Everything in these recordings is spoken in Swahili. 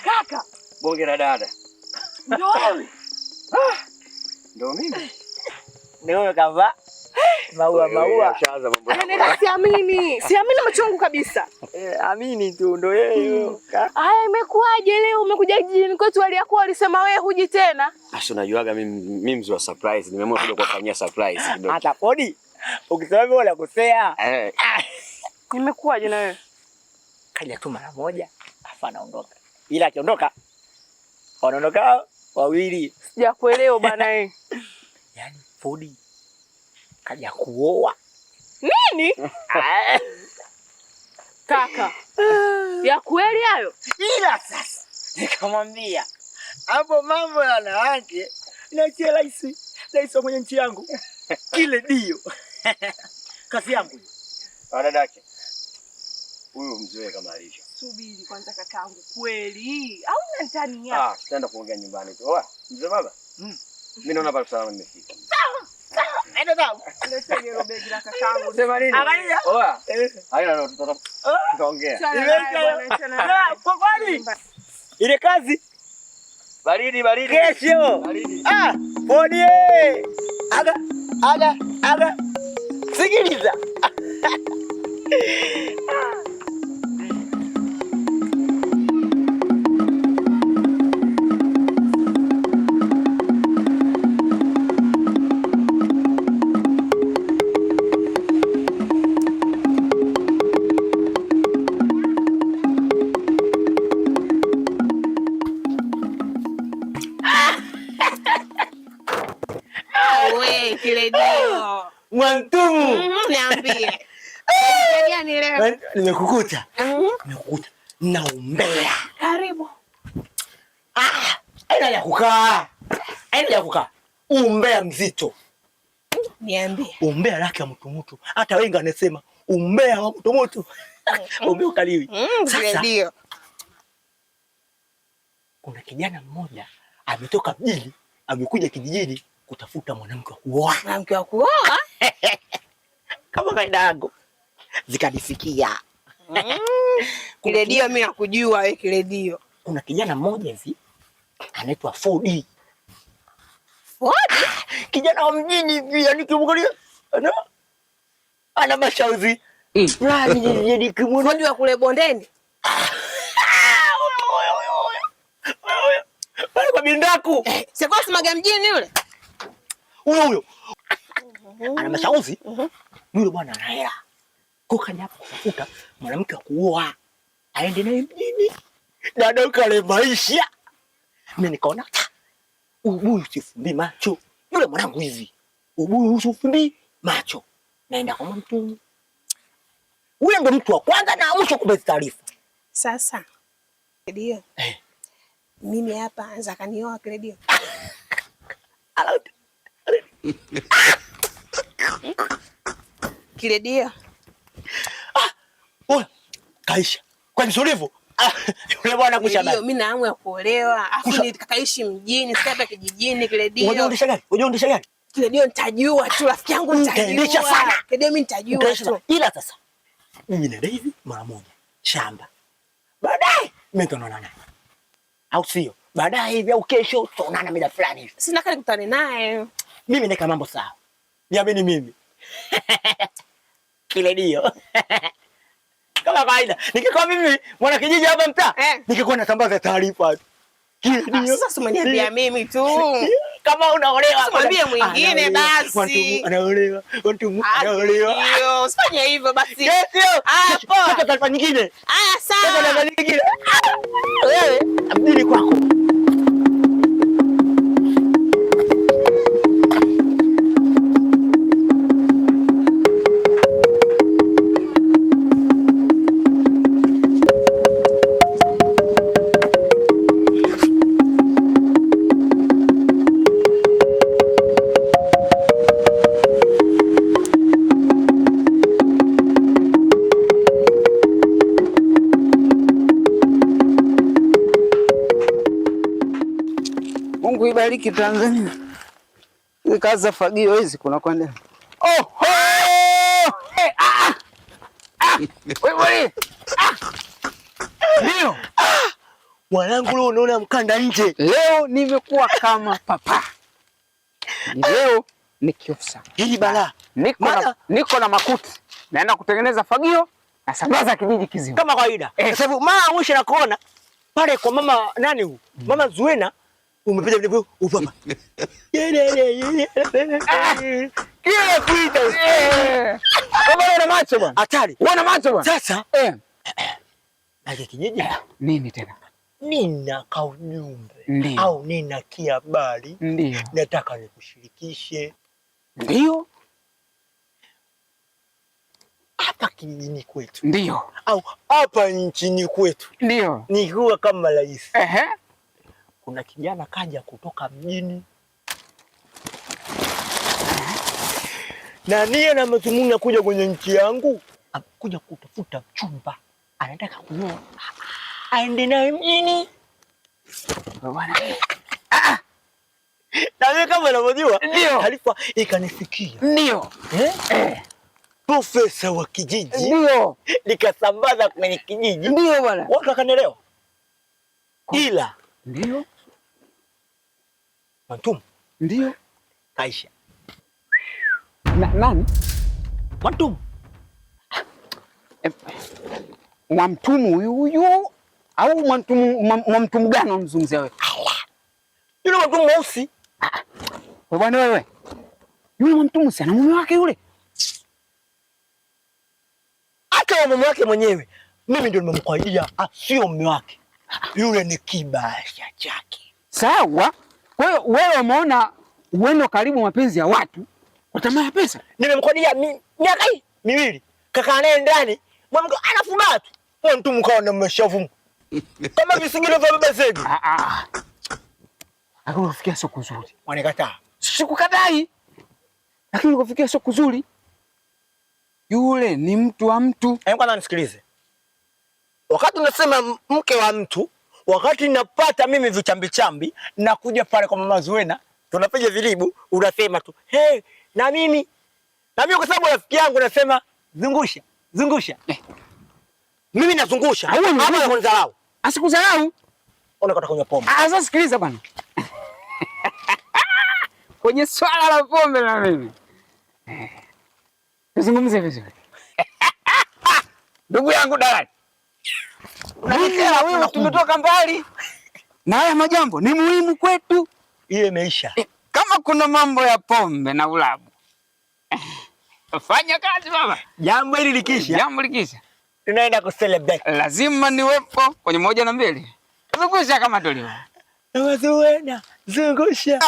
Kaka. Bonge la dada. Ndio wewe. Ndio mimi. Ndio kava. Maua. Ushaanza mambo yako. Siamini macho yangu kabisa. Amini tu ndio yeye. Haya, imekuwaje leo umekuja jijini kwetu aliyakuwa alisema wewe huji tena? Asi unajuaga mimi mzee wa surprise. Nimeamua kuja kuwafanyia surprise kidogo. Hata podi. Ukisema wewe unakosea. Imekuwaje na wewe? Kaja tu mara moja, afa anaondoka. Ila akiondoka wanaondoka wawili. Sijakuelewa bana wewe. Yaani podi kaja kuoa. Nini? Kaka. Ya kweli hayo? Ila sasa nikamwambia hapo mambo ya wanawake niachie rais wa mwenye nchi yangu. Ile ndio kazi yangu. Dadake. Huyu mzee kama alisha. Subiri kwanza kakangu, kweli au unanitania? Tutaenda kuongea nyumbani tu. Oa, mzee baba. Mimi naona pale salama nimefika. Sawa. Nenda sawa. Leta ile begi la kakangu. Sema nini? Angalia. Oa. Haina tutaongea. Kwa kwani? Ile kazi baridi. Kesho. Baridi. Podi. Aga. Sikiliza. Mwantumu. Niambie. Gani leo? Nimekukuta. Naumbea. Karibu. Aina ya kukaa. Umbea mzito. Niambie. Umbea lake ya mtu. Hata wengi wanasema umbea wa mtu. Umbea ukaliwi. Sasa ndio. Kuna kijana mmoja ametoka mjini, amekuja kijijini kutafuta mwanamke wa kuoa. Mwanamke wa kuoa? Kama kaida yangu. Zikadisikia. Kiredio mimi nakujua wewe kiredio. Kuna kijana mmoja hivi anaitwa 4D. 4D? Kijana wa mjini hivi, yani kimwangalia ana mashauzi. Yani kimwangalia kule bondeni. Pale kwa bindaku. Sikuwa simaga mjini yule. Huyo. Ana mashauzi. Yule bwana ana hela. Kaja hapo kutafuta mwanamke wa kuoa. Aende naye mjini. Dada kale maisha. Mimi nikaona ubuyu usifumbi macho. Yule mwanangu hivi. Ubuyu usifumbi macho. Naenda kwa mtu. Huyo ndo mtu wa kwanza na mwisho kubezi taarifa. Sasa. Ndio. Mimi hapa anza kanioa Kiredio. Kiredio. Kaisha. Kwani sio hivyo? Yule bwana kushabari. Mimi na hamu ya kuolewa. Afu nikaishi mjini, sasa kijijini Kiredio. Unaondesha gani? Kiredio nitajua tu, rafiki yangu nitajua sana. Kiredio mimi nitajua tu. Ila sasa mimi nenda hivi mara moja shamba. Baadaye mimi tunaonana naye. Au sio? Baadaye hivi au kesho tuonana mida fulani hivi. Sina kali kutane naye. Mimi nika mambo sawa. Niamini mimi. Kiredio. Kama kawaida. Nikikuwa mimi mwana kijiji hapa mtaa, nikikuwa nasambaza taarifa. Kiredio. Sasa umeniambia mimi tu. Kama unaolewa, mwambie mwingine basi. Watu anaolewa, watu anaolewa. Ndio, usifanye hivyo basi. Sio. Hapo taarifa nyingine. Haya sawa. Taarifa nyingine. Wewe, abdili kwako. Mungu ibariki Tanzania. Hii kazi za fagio hizi kuna kwenda. Wewe. Ndio. Mwanangu leo unaona mkanda nje. Leo nimekuwa kama papa. Leo ni kiofsa. Hili balaa. Niko na makuti. Naenda kutengeneza fagio na sambaza kijiji kizima. Kama kawaida. Kwa sababu mwisho na kuona pale kwa mama nani huyu? Mama Zuena umepita vile upapa. Kile kuita. Baba una macho bwana. Hatari. Una macho bwana. Sasa Nake kijiji nini tena? Nina kaujumbe au nina kihabari. Ndio. Nataka nikushirikishe. Ndio. Hapa kijijini kwetu. Ndio. Au hapa nchini kwetu. Ndio. Nikiwa kama rais. Kuna kijana kaja kutoka mjini. Na nia na madhumuni ya kuja kwenye nchi yangu, kuja kutafuta mchumba. Anataka kuoa. Aende naye mjini. Bwana. Na wewe kama unavyojua, taarifa ikanifikia. Ndio. Profesa wa kijiji. Ndio. Nikasambaza kwenye kijiji. Ndio bwana. Watu wakanielewa. Ila ndio. Mwantumu. Ndio. Kaisha. Nani? Mwantumu. Mwamtumu huyu au Mwamtumu gani unamzungumzia wewe? Yule Mwamtumu mweusi. Wewe bwana wewe. Yule Mwamtumu sana mume wake yule. Hata mume wake mwenyewe. Mimi ndio nimemkwaidia, sio mume wake. Yule ni kibasha chake. Sawa. Kwa hiyo wewe umeona uendo karibu mapenzi ya watu kwa tamaa ya pesa. Nimemkwaidia miaka hii miwili. Kaka naye ndani, mwanamke anafuba tu. Mwamtumu kaona mmeshavu. Kama visingilo vya baba zegu. Lakini unafikia soko nzuri. Wanikataa. Sikukatai. Lakini unafikia soko nzuri. Yule ni mtu wa mtu. Kwanza nisikilize. Wakati unasema mke wa mtu, wakati napata mimi vichambi na kuja pale kwa mama Zuena, tunapiga vilibu, unasema tu, "Hey, na mimi kwa sababu rafiki yangu nasema zungusha." Mimi nazungusha. Ama unadharau. Asikudharau. Unakata kunywa pombe. Sasa sikiliza bwana. Kwenye swala la pombe na mimi. Tuzungumze vizuri. Ndugu yangu Dalali. Unanikera wewe, tumetoka mbali. Na haya majambo ni muhimu kwetu. Ile imeisha. Kama kuna mambo ya pombe na ulabu. Fanya kazi baba. Jambo hili likisha. Tunaenda ku celebrate. Lazima niwepo kwenye 1 na 2. Zungusha kama tulio. Zuena, zungusha.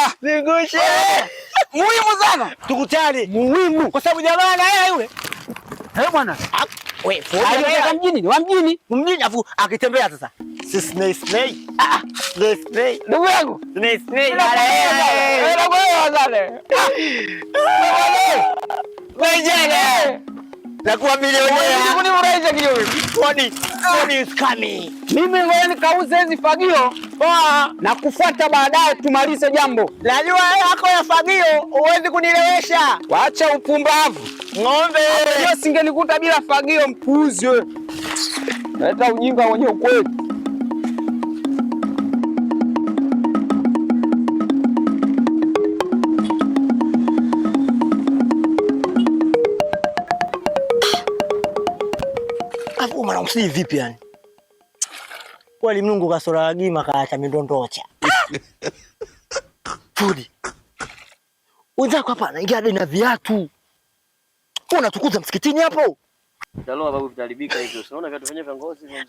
Muhimu sana. Tukutane. Muhimu. Kwa sababu jamaa na yeye yule. Bwana. Wewe, wa mjini. Mjini afu akitembea sasa. Snake. Ndugu yangu. Snake. Wewe. Nakuwa milionea. Money is coming. Mimi ngoja nikauze hizi fagio. Na kufuata baadaye tumalize jambo. Najua yako ya fagio huwezi kunilewesha. Waacha upumbavu. Ng'ombe. Hiyo singenikuta bila fagio mpuuzi wewe. Leta ujinga wenyewe kweli. Afu mwana msii vipi yani? Kweli Mungu kasora agima kaacha mindondocha. Fudi. Wenzako hapa anaingia hadi na viatu. Unatukuza msikitini hapo? Ndalo babu vitalibika hivyo. Unaona viatu vyenyewe vya ngozi hivyo.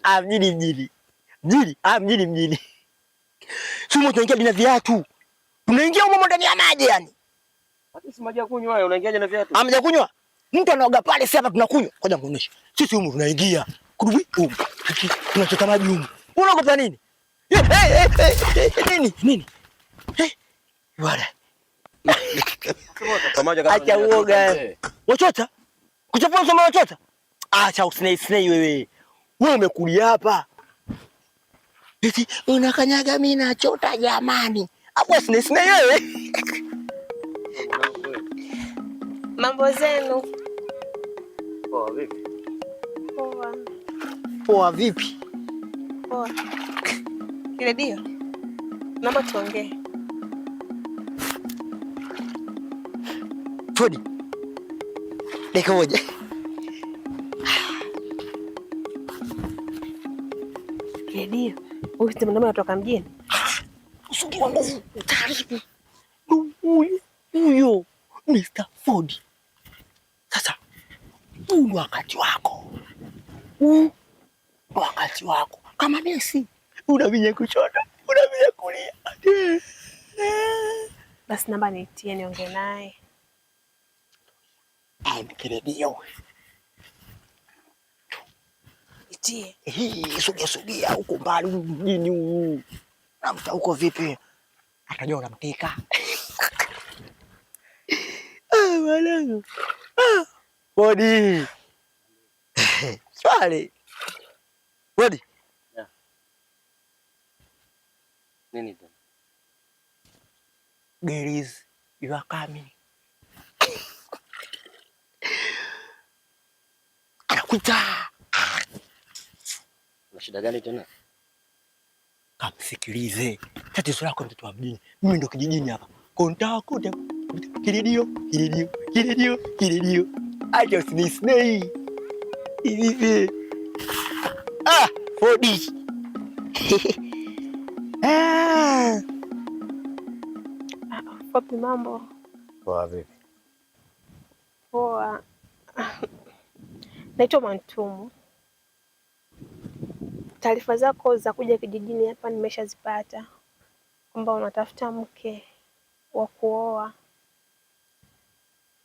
Mjini. Sumo tunaingia hadi na viatu. Tunaingia humo ndani ya maji yani. Hata si maji ya kunywa hayo, unaingiaje na viatu? Maji kunywa? Mtu anaoga pale, si hapa tunakunywa. Ngoja nikuoneshe. Sisi humo tunaingia. Kudubi humo. Tunachota maji humo. Unaogopa nini? Nini? Bwana. Acha uoga. Wachota? Kuchafua soma wachota? Acha usnei wewe. Wewe umekulia hapa. Eti unakanyaga mimi nachota jamani. Hapo snei wewe. Mambo zenu. Poa vipi? Poa vipi? Poa. Kiredio, naomba tuongee. Fodi. Dakika moja. Kiredio, huyu si mwanaume anatoka mjini? Usugi wa nguvu. Taarifu. Huyo Mr. Fodi. Sasa huu wakati wako. Wakati wako. Kama Messi, unavinya kushoto, unavinya kulia. Basi namba niitie niongee naye. Kiredio. Itie. Sugia huko mbali mjini huu. Namta huko vipi? Atajua unamteka. Mwanangu. Fodi. Swali. Fodi. Yeah. Nini tena? Girls, you are coming. Anakuita. Una shida gani tena? Kamsikilize. Tatizo lako mtoto wa mjini. Mimi ndo kijijini hapa. Konta kuta. Kiredio. Acha usinisnei. Hivi. Fodi. Papi, mambo? Poa vipi? Poa. Naitwa Mantumu. Taarifa zako za kuja kijijini hapa nimeshazipata, kwamba unatafuta mke wa kuoa.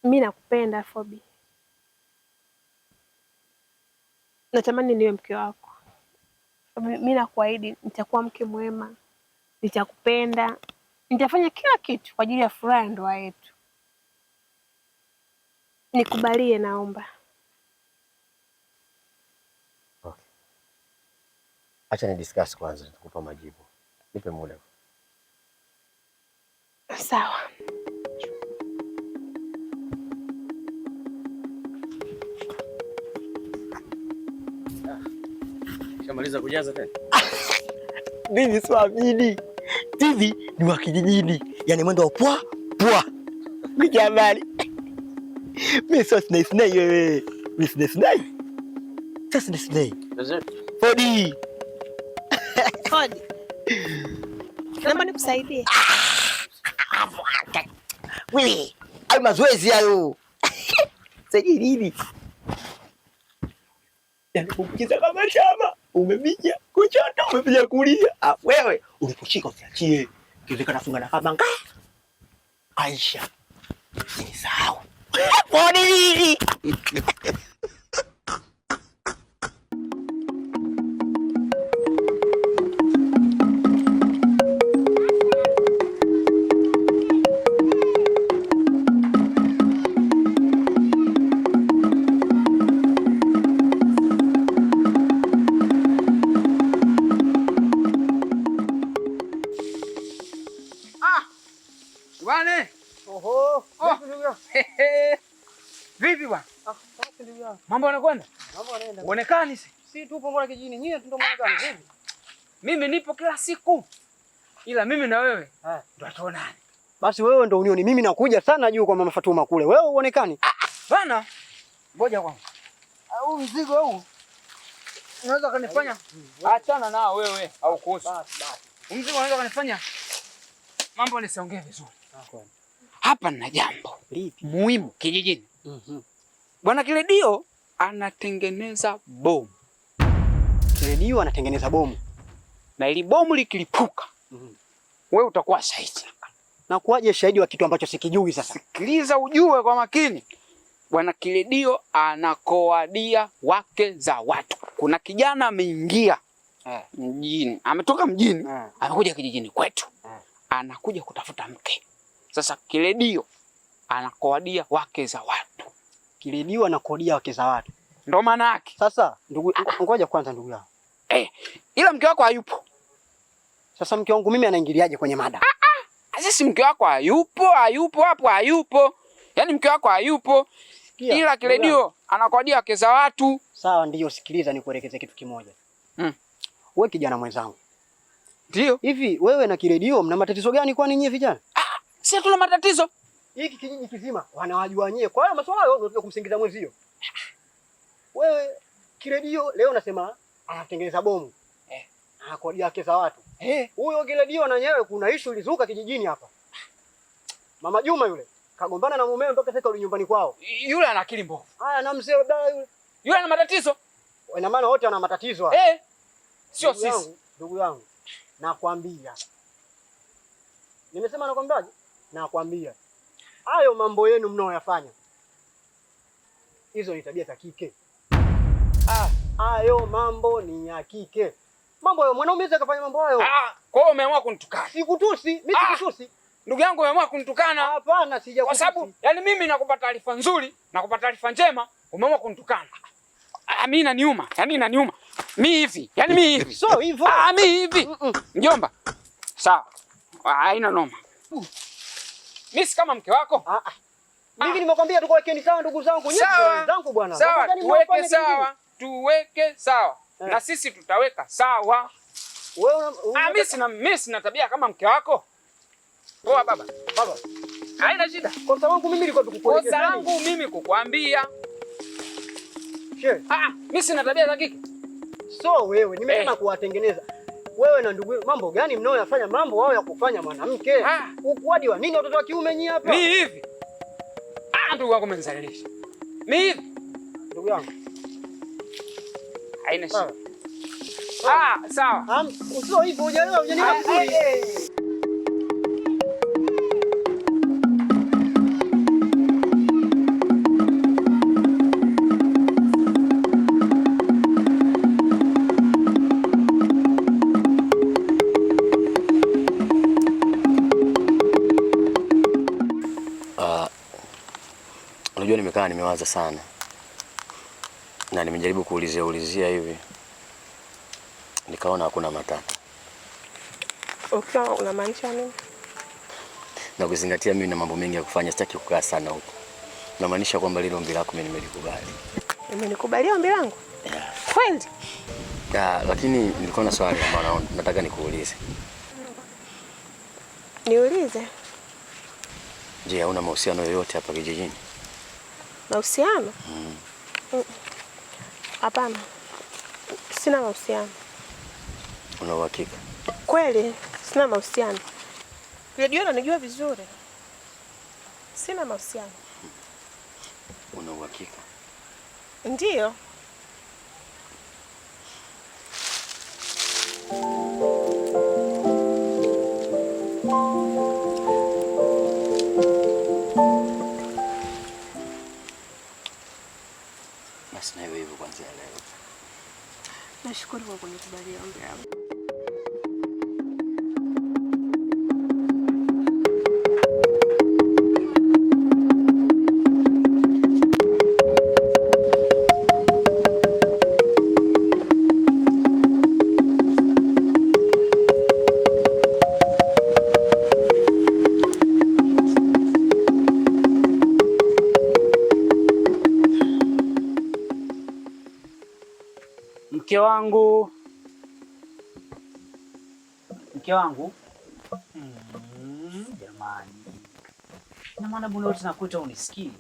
Mimi nakupenda Fobi. Natamani niwe mke wako. Mimi nakuahidi nitakuwa mke mwema, nitakupenda, nitafanya kila kitu kwa ajili ya furaha ya ndoa yetu. Nikubalie naomba. Okay. Acha ni discuss kwanza, nitakupa majibu. Nipe muda. Sawa. Shamaliza kujaza tena? Mimi siamini. Hivi ni wa kijijini. Yaani mwendo wa pwa. Jamani. Mimi sio snake wewe. Mimi snake. Sasa snake. Fodi. Naomba nikusaidie. Wewe, ai mazoezi hayo. Saidi nini? Yaani kukiza kama shamba, umepiga kushoto, umepiga kulia. Wewe uliposhika usiachie. Kiwezekana funga na kama nga. Aisha. Nisahau. Fodi. Bwana. Vipi bwana? Mambo yanakwenda? Mambo yanaenda. Uonekani si tupo mbona kijijini nyie ndio muonekani vipi? Mimi nipo kila siku. Ila mimi na wewe ndio tutaonana. Basi wewe ndio unioni, mimi nakuja sana juu kwa Mama Fatuma kule. Wewe uonekani? Bana. Ngoja kwanza. Huu mzigo huu unaweza kanifanya achana nao wewe au kuhusu. Basi. Mzigo unaweza kanifanya mambo nisiongee vizuri. Hapa nina jambo muhimu kijijini. Bwana Kiredio anatengeneza bomu. Kiredio anatengeneza bomu. Na ili bomu likilipuka, wewe utakuwa shahidi. Na kuaje shahidi wa kitu ambacho sikijui sasa? Sikiliza ujue kwa makini. Bwana Kiredio anakoadia wake za watu. Kuna kijana ameingia mjini. Ametoka mjini, amekuja kijijini kwetu. Anakuja kutafuta mke. Sasa Kiredio anakoadia wake za watu. Kiredio anakoadia wake za watu. Ndio maana yake. Sasa ndugu, ngoja kwanza ndugu yangu. Ila mke wako hayupo. Sasa mke wangu mimi anaingiliaje kwenye mada? Sasa mke wako hayupo hapo hayupo. Yaani mke wako hayupo. Ila Kiredio anakoadia wake za watu. Sawa, ndio sikiliza nikuelekeze kitu kimoja. Wewe kijana mwenzangu. Ndio. Hivi wewe na Kiredio mna matatizo gani kwani nyie vijana? Sisi tuna matatizo. Hiki kijiji kizima wanawajua nyie. Kwa hiyo masuala yote unataka kumsingiza mwenzio. Wewe Kiredio leo nasema anatengeneza bomu. Kodi yake za watu. Huyo Kiredio na nyewe kuna issue ilizuka kijijini hapa. Mama Juma yule kagombana na mumewe mpaka sasa nyumbani kwao. Yule ana akili mbovu. Haya na mzee Abdalla yule. Yule ana matatizo. Ina maana wote wana matatizo. Sio sisi. Ndugu yangu, nakwambia. Nimesema nakwambiaje? Nakwambia. Hayo mambo yenu mnaoyafanya. Hizo ni tabia za kike. Hayo mambo ni ya kike. Mambo ya mwanaume anaweza kufanya mambo hayo. Kwa hiyo umeamua kunitukana. Sikutusi, mimi sikutusi. Ndugu yangu umeamua kunitukana. Hapana, sijakutusi. Kwa sababu yani mimi nakupa taarifa nzuri, nakupa taarifa njema, umeamua kunitukana. Mimi inaniuma, yani inaniuma. Mimi hivi, yani mimi hivi. So hivyo. Mimi hivi. Mjomba. Sawa. Haina noma. Mimi si kama mke wako. Mimi nimekwambia tuwekeni sawa ndugu zangu, nyinyi wenzangu bwana. Sawa, tuweke sawa. Tuweke sawa. Na sisi tutaweka sawa. Mimi sina tabia kama mke wako. Poa baba. Baba. Haina shida. Kosa wangu mimi nilikuwa tukukuelekeza. Kosa langu mimi kukuambia. She. Mimi sina tabia za kike. So wewe nimesema kuwatengeneza. Wewe na ndugu mambo gani mnaoyafanya mambo wao ya kufanya mwanamke? Ukuadi wa nini watoto wa kiume nyinyi hapa? Mimi hivi. Ndugu wangu umenizalilisha. Mimi hivi. Ndugu yangu. Haina shida. Sawa. Usio hivyo hujaelewa hujanielewa vizuri. Unajua nimekaa nimewaza sana. Na nimejaribu kuulizia hivi. Nikaona hakuna matata. Unamaanisha nini? Na kuzingatia mimi na mambo mengi ya kufanya, sitaki kukaa sana huko. Namaanisha kwamba lile ombi lako mimi nimelikubali. Umenikubalia ombi langu? Kweli? Lakini nilikuwa na swali ambalo nataka nikuulize. Niulize? Je, hauna mahusiano yoyote hapa kijijini? Mahusiano? Hapana. Sina mahusiano. Una uhakika? Kweli, sina mahusiano. Redio ananijua vizuri. Sina mahusiano. Una uhakika? Ndio. Basi na hivyo kuanzia leo. Nashukuru kwa kunikubalia ombi langu. Mke wangu. Jamani. Na maana mbona wote nakuita unisikii?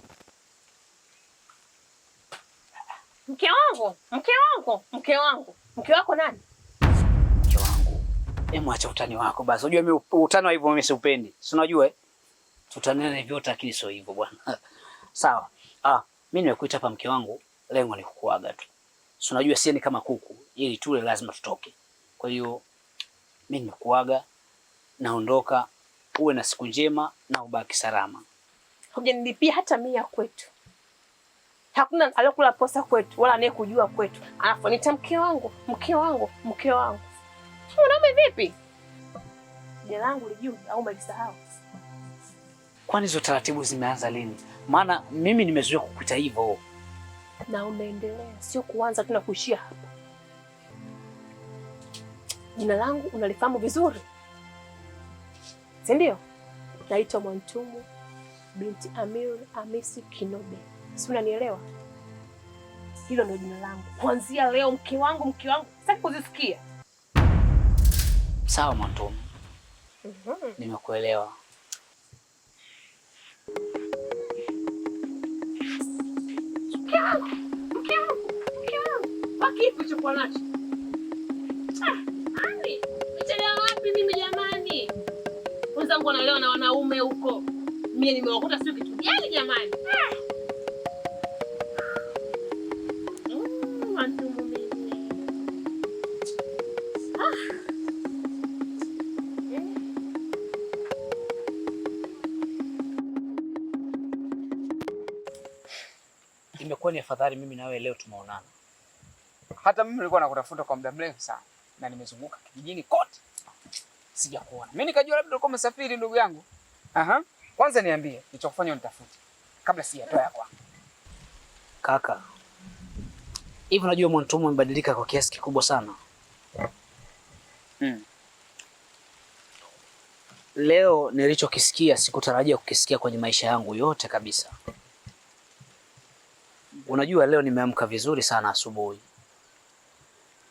Mke wangu. Mke wako nani? Mke wangu. Acha utani wako basi. Unajua mimi utani wa hivyo mimi siupendi. Si unajua tutanene vyote lakini sio hivyo bwana. Sawa. Mimi nimekuita hapa mke wangu, lengo ni kukuaga tu. Si unajua sieni kama kuku, ili tule lazima tutoke. Kwa hiyo mimi nimekuaga, naondoka, uwe na siku njema na ubaki salama. Hujanilipia hata 100 kwetu. Hakuna aliyokula posa kwetu wala anayekujua kwetu. Anafanita mke wangu. Unaume vipi? Jina langu lijui au umelisahau? Kwani hizo taratibu zimeanza lini? Maana mimi nimezoea kukuita hivyo. Na umeendelea, sio kuanza tu na kuishia hapa. Jina langu unalifahamu vizuri? Si ndio? Naitwa Mwantumu binti Amir Hamisi Kinobe. Si unanielewa? Hilo ndio jina langu. Kuanzia leo mke wangu, sitaki kuzisikia. Sawa Mwantumu. Nimekuelewa. Kipi cha kwa nacho? Ani, nichelewa wapi mimi jamani? Wenzangu wanalewa na wanaume huko. Mimi nimewakuta sio kitu gani jamani? Mwantumu mimi. Imekuwa ni afadhali mimi na wewe leo tumeonana. Hata mimi nilikuwa nakutafuta kwa muda mrefu sana na nimezunguka kijijini kote. Sijakuona. Mimi nikajua labda ulikuwa umesafiri ndugu yangu. Kwanza niambie, nilichokufanya unitafute kabla sijatoa ya kwako. Kaka. Hivi unajua Mwantumu amebadilika kwa kiasi kikubwa sana. Leo nilichokisikia sikutarajia kukisikia kwenye maisha yangu yote kabisa. Unajua leo nimeamka vizuri sana asubuhi.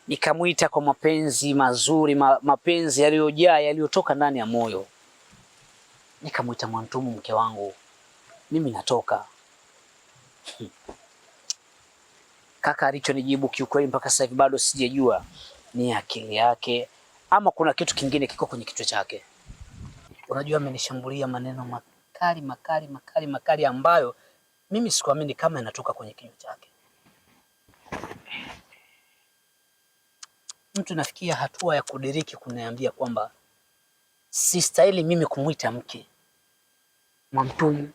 Nikamuita kwa mapenzi mazuri, mapenzi yaliyojaa, yaliyotoka ndani ya moyo. Nikamuita Mwantumu, mke wangu. Mimi natoka. Kaka alichonijibu kiukweli mpaka sasa hivi bado sijajua ni akili yake ama kuna kitu kingine kiko kwenye kichwa chake. Unajua amenishambulia maneno makali ambayo mimi sikuamini kama yanatoka kwenye kinywa chake. Mtu nafikia hatua ya kudiriki kuniambia kwamba sistahili mimi kumuita mke. Mwantumu.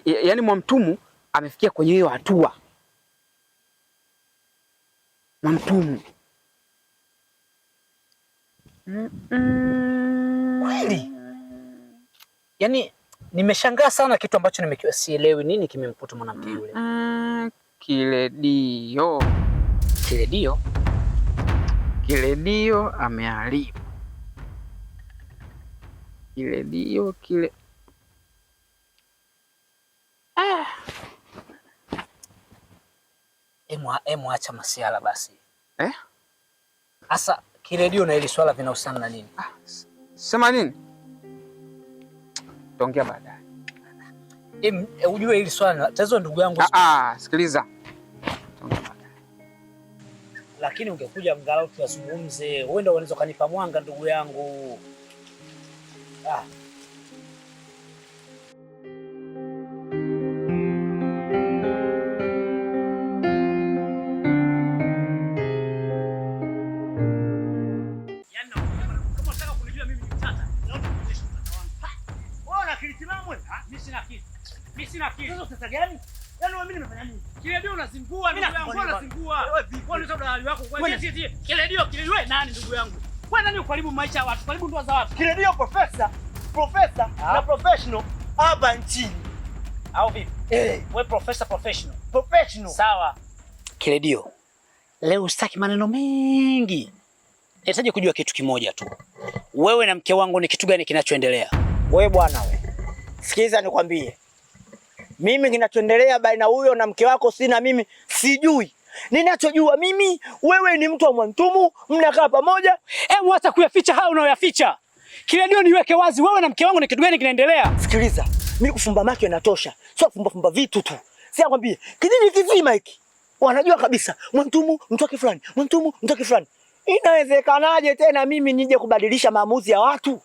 Yaani Mwantumu amefikia kwenye hiyo hatua. Mwantumu. Kweli? Yaani nimeshangaa sana kitu ambacho nimekiwa sielewi nini kimemkuta mwanamke yule. Kiledio. Kiledio? Kiledio ameharibu. Emu acha masiala basi. Asa Kiledio na hili swala vinahusiana na nini? Sema nini? Tuongea baadaye. Ujue hili swala tatizo ndugu yangu. Sikiliza. Lakini ungekuja mgalau tuyazungumze. Uenda unaweza kanipa mwanga ndugu yangu. Mimi sina kitu. Sasa sasa gani? Yaani mimi nimefanya nini? Kiledio unazingua ndugu yangu, unazingua. Wewe ni sababu hali yako kwa nini? Kiledio wewe nani ndugu yangu? Wewe nani ukaribu maisha ya watu, karibu ndoa za watu? Kiledio profesa na professional hapa nchini. Au vipi? Wewe professional. Sawa. Kiledio. Leo sitaki maneno mengi. Nahitaji kujua kitu kimoja tu. Wewe na mke wangu ni kitu gani kinachoendelea? Wewe bwana wewe. Sikiza nikwambie. Mimi kinachoendelea baina huyo na mke wako sina mimi sijui. Ninachojua mimi wewe ni mtu wa Mwantumu, mnakaa pamoja. Hata kuyaficha hayo unayoyaficha. Kiledio niweke wazi wewe na mke wangu ni kitu gani kinaendelea? Sikiliza, mimi kufumba macho inatosha. Sio kufumba vitu tu. Sasa nakwambia, kijiji kizima hiki wanajua kabisa Mwantumu mtoke fulani, Mwantumu mtoke fulani. Inawezekanaje tena mimi nije kubadilisha maamuzi ya watu?